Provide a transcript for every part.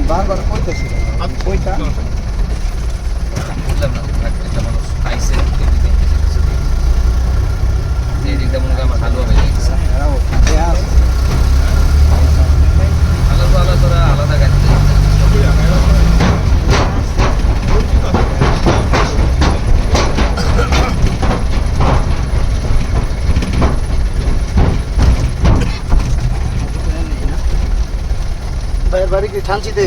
বারবার কইতেছি কইটা বুঝলাম না একটা মানুষ খাইছে যে দিকটা মনে হয় আমার হালুয়া হয়ে গেছে আলাদা তোরা আলাদা গাড়িতে ভাইয়ের বাড়ি কি ছানচিতে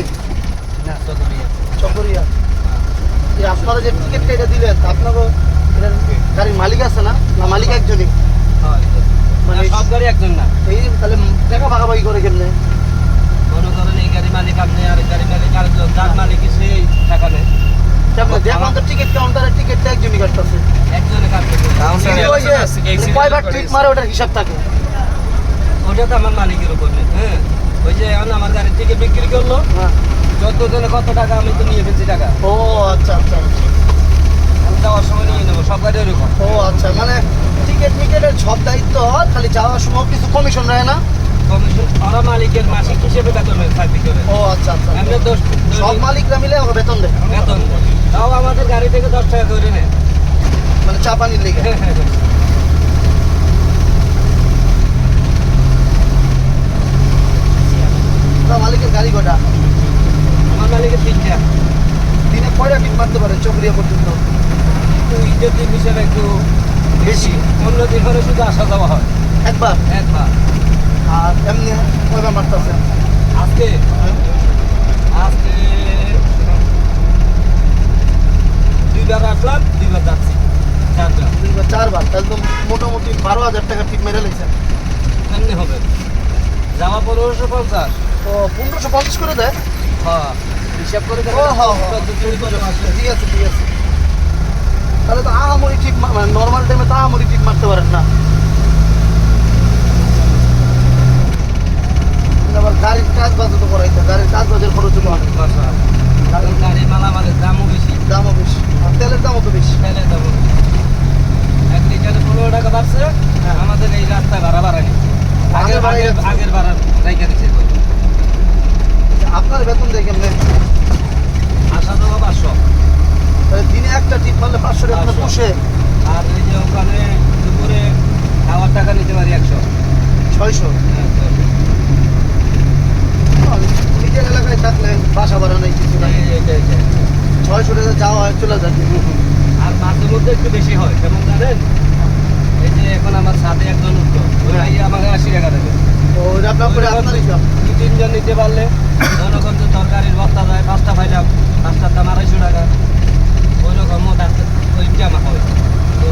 না চকরিয়া চকরিয়া এই আপনারা যে টিকিট কেটে দিলেন আপনারও এটার গাড়ির মালিক আছে না না মালিক একজনই মানে সব গাড়ি একজন না এই তাহলে টাকা ভাগাভাগি করে কেমনে মনে করেন এই গাড়ি মালিক আপনি আর এই গাড়ি মালিক আরেকজন যার মালিক সেই টাকা নেয় কেমন দেখুন তো টিকিট কাউন্টারের টিকিটটা একজনই কাটতেছে একজনে কাটবে কয়বার ট্রিপ মারে ওটার হিসাব থাকে ওটা তো আমার মালিকের উপর নেই হ্যাঁ ওই যে এখন আমার গাড়ির টিকিট বিক্রি করলো হ্যাঁ যত জনে কত টাকা আমি তো নিয়ে ফেলছি টাকা ও আচ্ছা আচ্ছা আমি যাওয়ার সময় নিয়ে নেবো সব গাড়ি ওরকম ও আচ্ছা মানে টিকিটের সব দায়িত্ব খালি যাওয়ার সময় কিছু কমিশন রয় না কমিশন ওরা মালিকের মাসিক হিসেবে বেতন চাকরি করে ও আচ্ছা আচ্ছা আমরা সব মালিকরা মিলে আমাকে বেতন দেয় বেতন তাও আমাদের গাড়ি থেকে 10 টাকা করে নেয় মানে চা পানির লেগে মালিকের গাড়ি কটা আমার মালিকের 3টা দিনে কয়টা টিপ মারতে পারেন চকরিয়া পর্যন্ত একটু ঈদের দিন হিসেবে একটু বেশি অন্য দিন হলে শুধু আসা যাওয়া হয় একবার একবার আর এমনি কয়বার মারতেছেন আজকে আজকে 2বার আসলাম 2বার যাচ্ছি 4বার চারবার তাহলে তো মোটামুটি 12,000 টাকা টিপ মেরে লেগেছেন কেমনি হবে যাওয়া 1550 তো 1550 করে দেয় হ্যাঁ হিসাব করে ও হ্যাঁ ঠিক আছে ঠিক আছে তাহলে তো আহামরি টিপ মানে নর্মাল টাইমে তো আহামরি টিপ মারতে পারেন না আবার গাড়ির কাজ বাজও তো করাইতে গাড়ির কাজ বাজের খরচ তো অনেক গাড়ি মালামালের দামও বেশি আর তেলের দামও তো বেশি তেলের দামও বেশি 1 লিটারে 15 টাকা বাড়ছে আমাদের এই রাস্তায় ভাড়া বাড়ায়নি আগের ভাড়া রাইখা দিচ্ছে আপনার বেতন দিয়ে কেমনে আসা যাওয়া 500 তাহলে দিনে একটা টিপ মারলে 500 টাকা আপনার পুষে আর এই যে ওখানে দুপুরে খাওয়ার টাকা নিতে পারি 100 600 নিজের এলাকায় থাকলে বাসা ভাড়া নেই কিছু না 600 টাকা যাওয়া হয় চলে যাচ্ছে আর মাঝে মধ্যে একটু বেশি হয় কেমন জানেন এই যে এখন আমার সাথে একজন উঠলো ওই আমাকে 80 টাকা দেবে তো ওইটা আপনার করে আপনার হিসাব 2-3 জন নিতে পারলে জনগণ যে তরকারির বস্তা যায় 5টা পাইলাম 5টার দাম 250 টাকা ওই রকম ওইটা আমার হয় তো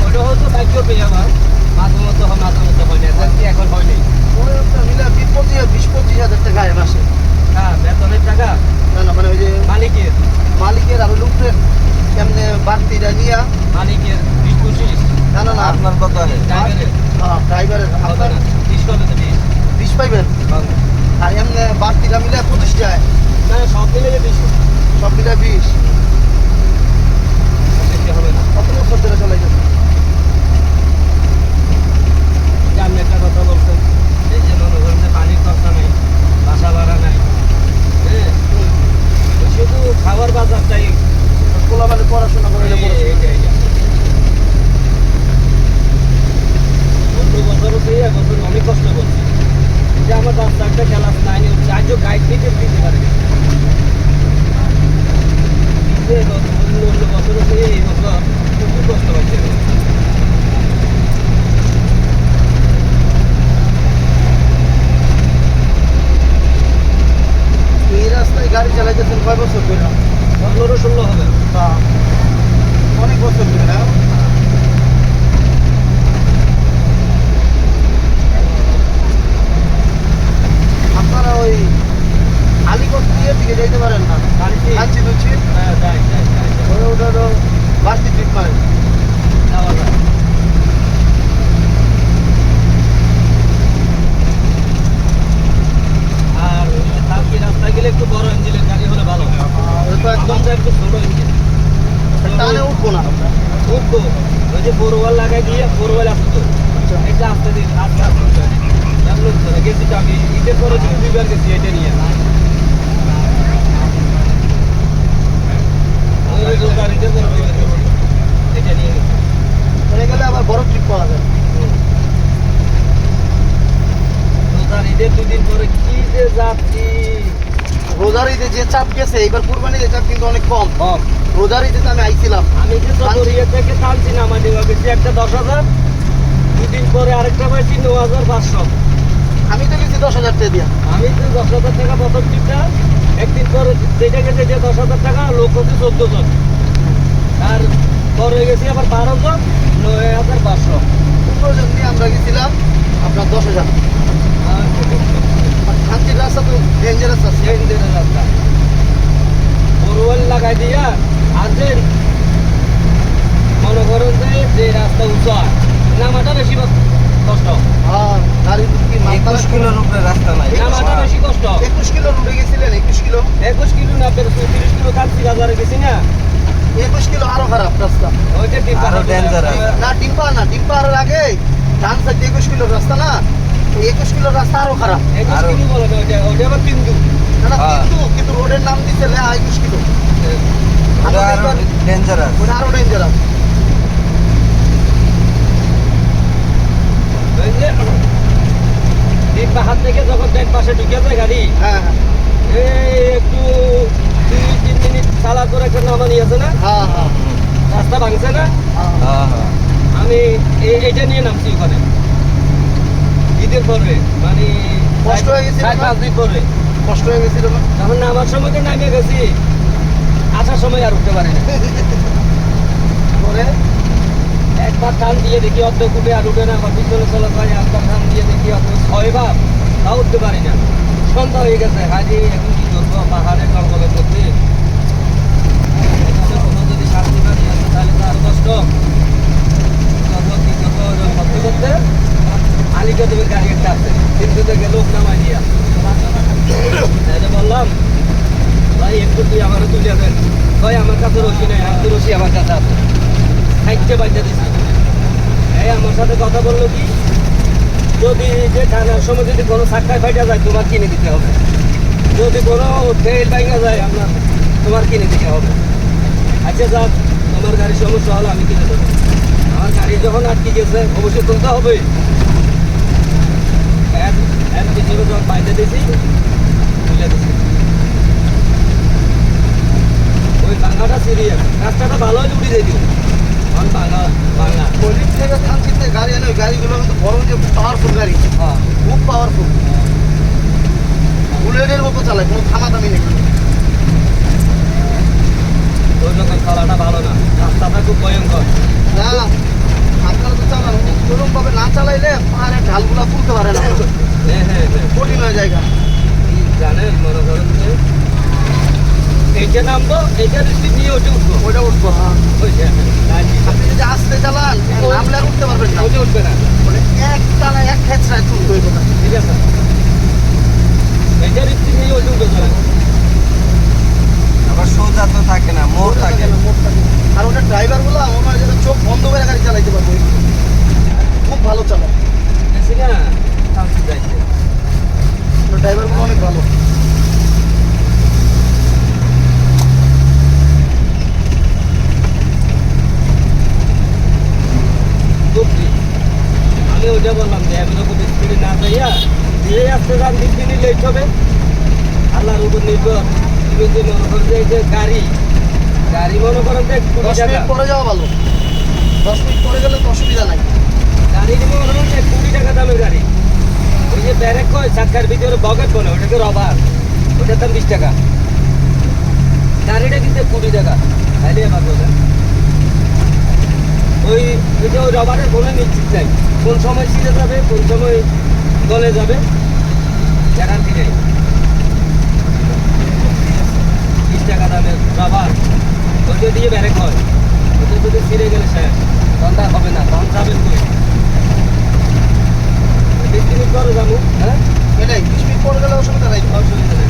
ওইটা হয়তো বাক্য পেয়ে আমার মাঝে মধ্যে হয় না এখন হয় নাই ওই একটা মিলে 20-25 হাজার টাকা আয় মাসে হ্যাঁ বেতনের টাকা না না মানে ওই যে মালিকের আর লোকের কেমনে বাড়তিটা নিয়ে মালিকের 20-25 না না না আপনার কত আছে ড্রাইভারের আপনার 20 কত 20 পাইবেন আর এমনি বাড়তিটা মিলে 25 যায় না সব মিলে 20 সব মিলে 20 বেশি হবে না কত বছর ধরে চলে যাচ্ছে আপনি একটা কথা বলছেন এই যে মনে করেন যে পানির খরচা নেই বাসা ভাড়া নাই হ্যাঁ শুধু খাবার বাজারটাই কোলা মানে পড়াশোনা করে অন্য বছরও সেই বছর অনেক কষ্ট করছি যে আমার রাস্তাটা ক্লাস 9 হচ্ছে আজও গাইড দিতে পারে অন্য বছরও সেই এই বছর খুব কষ্ট পাচ্ছে এই রাস্তায় গাড়ি চালাইতেছেন কয় বছর ধরে 15-16 হবে অনেক বছর ধরে না আপনারা ওই আলিগড় দিয়ে দিকে যাইতে পারেন না কাঞ্চি দুচি ওটা বাড়তি ট্রিপ মারেন যাওয়া যায় আর তারপরে রাস্তায় গেলে একটু বড় ইঞ্জিনের গাড়ি হলে ভালো ওটা একদম একটু ছোট ইঞ্জিন টানে উঠবো না উঠবো ওই যে বোরওয়াল লাগাই দিয়ে বোরওয়াল আসতো এটা আস্তে দিন আস্তে আস্তে গেছি তো আমি ঈদের পরে 2বার গেছি এটা নিয়ে ওই রোজারিতে করবে এটা নিয়ে গেছে ওখানে গেলে আবার বড় ট্রিপ পাওয়া যায়। রোজার ঈদের 2 দিন পরে কি যে যাচ্ছি রোজার ঈদে যে চাপ গেছে এবার কুরবানির চাপ কিন্তু অনেক কম। কম। রোজার ঈদে তো আমি আইছিলাম, আমি যে চকরিয়া থেকে টানছি না মানে গেছি একটা 10,000, 2 দিন পরে আরেকটা পাইছি 9,500। আমি তো গেছি 10,000 টাকা দিয়া। আমি তো 10,000 টাকা প্রথম টিপটা, একদিন পরে যেটা গেছে যে 10,000 টাকা, লোক হচ্ছে 14 জন, আর পরে গেছি আবার 12 জন, 9,500। 15 জন নিয়ে আমরা গেছিলাম আপনার 10,000। আর শান্তির রাস্তা তো ডেঞ্জারাস আছে। রাস্তা বড়োয়াল লাগাই দিয়া আসেন, মনে করেন যে রাস্তা উঁচু নামাটা বেশি কষ্ট, হ্যাঁ গাড়ি কি 21 কিলোর উপরে রাস্তা নাই। নামাটা বেশি কষ্ট। 21 কিলো রুটে গেছিলেন? 21 কিলো? 21 কিলো না, 30 কিলো কালচি বাজারে গেছি না, 21 কিলো আরো খারাপ রাস্তা। ওইটা ঠিক আরো dangerous। না ডিম্পা আর আগে ডান সাইড 21 কিলোর রাস্তা না, এই 21 কিলোর রাস্তা আরো খারাপ। 21 আরো- কিলো বলে না, ওইটা আবার কিন্তু না না হ্যাঁ। কিন্তু রোডের নাম দিছে 21 কিলো। ওটা আরো ডেঞ্জারাস। ওটা আরো ডেঞ্জারাস। ঠিক হাত থেকে যখন ব্যাগ পাশে ঢুকে যায় গাড়ি, হ্যাঁ এই একটু 2-3 মিনিট চালা করে একটা নামানি আছে না, হ্যাঁ হ্যাঁ রাস্তা ভাঙছে না, হ্যাঁ। আমি এইটা নিয়ে নামছি ওখানে ঈদের পরে, মানে কষ্ট হয়ে গেছিল না? 4-5 দিন পরে। কষ্ট হয়ে গেছিল না? তখন নামার সময় তো নামিয়ে গেছি, আসার সময় আর উঠতে পারি না। পরে একবার টান দিয়ে দেখি অর্ধেক উঠে আর উঠে না, আবার পিছনে চলে যায়, একবার টান দিয়ে দেখি অর্ধেক 6 বার, তাও উঠতে পারি না। সন্ধ্যা হয়ে গেছে, হাজি এখন কি করবো পাহাড়ের জঙ্গলের মধ্যে, এখানে কোনো যদি শান্তি বাড়ি আছে তাহলে তো আরো কষ্ট। কি করবো ওরকম করতে করতে আলিকা দেবের গাড়ি একটা আছে, কিন্তু থেকে লোক নামাই দিয়া তাহলে বললাম ভাই একটু তুই আমারও তুলে দেন, ভাই আমার কাছে রশি নেই, আমি তো রশি আমার কাছে আছে, খাইতে বাইতে দিচ্ছি। এই আমার সাথে কথা বললো কি, যদি যে টানার সময় যদি কোনো সাক্ষায় ফাইটা যায় তোমার কিনে দিতে হবে, যদি কোনো ট্রেন ভাঙা যায় আপনার তোমার কিনে দিতে হবে। আচ্ছা যাক, তোমার গাড়ির সমস্যা হলো আমি কিনে দেবো, আমার গাড়ি যখন আটকে গেছে অবশ্যই তুলতে হবে। পিছনে যখন বাইতে দিয়েছি তুলে দিচ্ছি, ওই বাংলাটা সিরিয়াস, রাস্তাটা ভালো হলে উঠে যেত, কারণ বাংলা ওদিক থেকে থানচিতে গাড়ি এনে ওই গাড়িগুলো কিন্তু বড় যে পাওয়ারফুল গাড়ি, হ্যাঁ খুব পাওয়ারফুল, বুলেটের মতো চালায়, কোনো থামাথামি নেই। ওই রকম চলাটা ভালো না, রাস্তাটা খুব ভয়ঙ্কর। না আপনারা তো চালান, ওরকম ভাবে না চালাইলে পাহাড়ের ঢালগুলা তুলতে পারে না, হ্যাঁ হ্যাঁ হ্যাঁ, কঠিন হয়ে জায়গা। কি জানেন মনে করেন যে এইটা নামবো, এইটা রিসিভ নিয়ে ওটা উঠবো, ওইটা উঠবো। হ্যাঁ ওইটা আপনি যদি আসতে চালান নামলে আর উঠতে পারবেন না, ওইটা উঠবে না, মানে এক টানা এক খেঁচড়ায় তুলতে হইব না। ঠিক আছে, এইটা রিসিভ নিয়ে ওইটা উঠবে চলে। আবার সোজা তো থাকে না, মোড় থাকে। মোড় থাকে। আর ওটা ড্রাইভার গুলো মনে হয় যেন চোখ বন্ধ করে গাড়ি চালাইতে পারবো, খুব ভালো চালায় দেখছি না শান্তি যাইছে। ড্রাইভার গুলো অনেক ভালো। বুঝছি, আমি ওইটা বললাম যে আমি যখন স্পিডে না যাইয়া ধীরে আসতে যান, 2 মিনিট লেট হবে, আল্লাহর উপর নির্ভর। তুমি যে মনে করেন যে এই যে গাড়ি মনে করেন যে 20 10 টাকা, মিনিট পরে যাওয়া ভালো, 10 মিনিট পরে গেলে তো অসুবিধা নাই। গাড়ির মনে করেন যে 20 টাকা দামের গাড়ি, ওই যে ব্যারেক কয় চাকার ভিতরে বকেট বলে, ওটাকে রবার, ওটার দাম 20 টাকা, গাড়িটা কিন্তু 20 টাকা, তাইলে এবার বলেন ওই যে ওই রবারের কোনো নিশ্চিত নাই, কোন সময় ছিঁড়ে যাবে, কোন সময় গলে যাবে, গ্যারান্টি নেই। 20 টাকা দামের রবার, ওইটা দিয়ে ব্যারেক হয়, ওইটা যদি ছিঁড়ে গেলে শেষ, তখন তা হবে না, তখন যাবেন কই? 20 মিনিট পরে যাবো, হ্যাঁ এটাই 20 মিনিট পরে গেলে অসুবিধা নাই। অসুবিধা নেই।